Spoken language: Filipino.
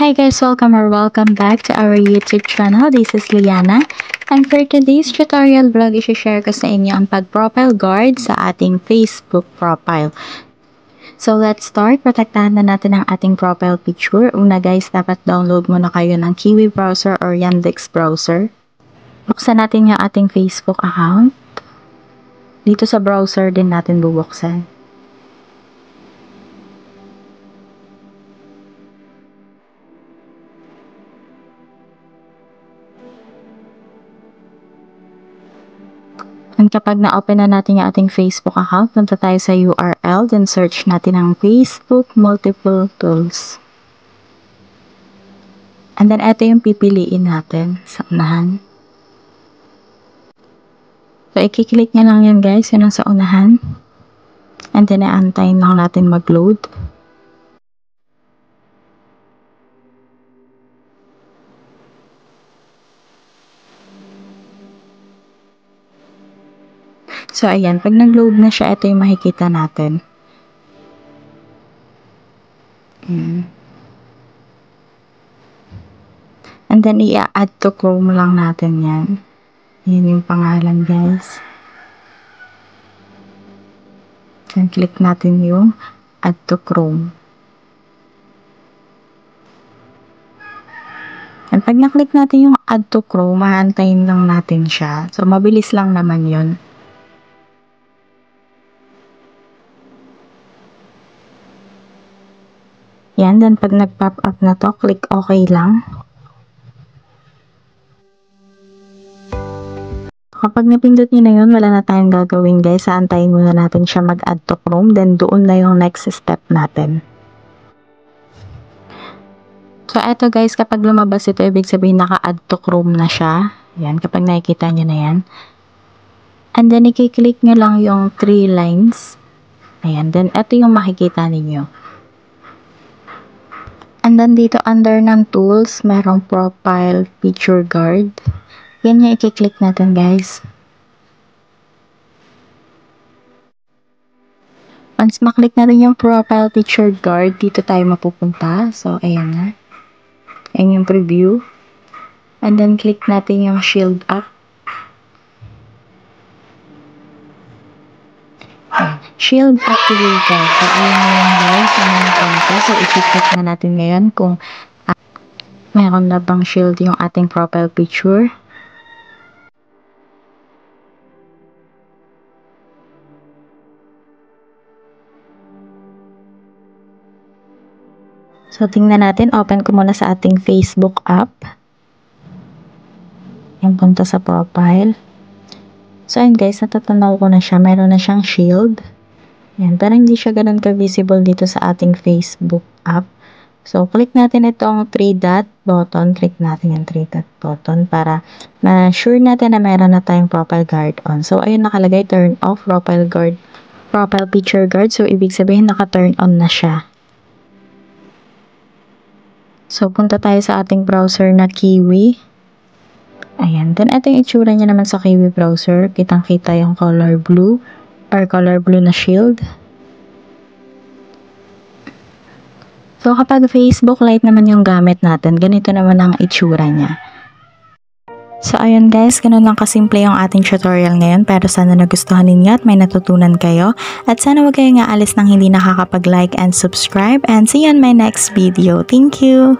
Hi guys, welcome back to our YouTube channel. This is Liana. And for today's tutorial vlog, i-share ko sa inyo ang pag-profile guard sa ating Facebook profile. So let's start. Protektahan na natin ang ating profile picture. Una guys, dapat download muna kayo ng Kiwi browser or Yandex browser. Buksan natin yung ating Facebook account. Dito sa browser din natin bubuksan. And kapag na-open na natin yung ating Facebook account, punta tayo sa URL, then search natin ang Facebook Multiple Tools. And then, ito yung pipiliin natin sa unahan. So, i-click nyo lang yan guys, yun ang sa unahan. And then, i-antayin lang natin mag-load. So, ayan. Pag nag-load na siya, ito yung makikita natin. And then, i-add to Chrome lang natin yan. Yan yung pangalan, guys. Then, click natin yung add to Chrome. And pag na-click natin yung add to Chrome, mahantayin lang natin siya. So, mabilis lang naman yun. Yan, then pag nag-pop up na to, click OK lang. Kapag napindot nyo na yun, wala na tayong gagawin guys. Aantayin muna natin siya mag-add to Chrome, then doon na yung next step natin. So, eto guys, kapag lumabas ito, ibig sabihin naka-add to Chrome na siya. Yan, kapag nakikita nyo na yan. And then, i-click nyo lang yung 3 lines. Ayan, then eto yung makikita ninyo. And then dito under ng tools, merong profile picture guard. Yan yung i-click natin guys. Once maklik natin yung profile picture guard, dito tayo mapupunta. So ayan na. Ayan yung preview. And then click natin yung shield up. Shield activated. So, ayan na yan guys. So, i-check na natin ngayon kung mayroon na bang shield yung ating profile picture. So, tingnan natin. Open ko muna sa ating Facebook app. Yan, punta sa profile. So, ayun guys, natatanaw ko na siya. Meron na siyang shield. Yan, pero hindi siya ganun ka-visible dito sa ating Facebook app. So, click natin itong 3-dot button. Click natin yung 3-dot button para ma-sure natin na meron na tayong profile guard on. So, ayun nakalagay, turn off profile guard, profile picture guard. So, ibig sabihin naka-turn on na siya. So, punta tayo sa ating browser na Kiwi. Ayan. Then, ito yung itsura niya naman sa Kiwi browser. Kitang-kita yung color blue or color blue na shield. So, kapag Facebook Lite naman yung gamit natin, ganito naman ang itsura niya. So, ayun guys, ganun lang kasimple yung ating tutorial ngayon. Pero sana nagustuhan ninyo at may natutunan kayo. At sana wag kayong aalis nang hindi nakakapag-like and subscribe. And see you on my next video. Thank you!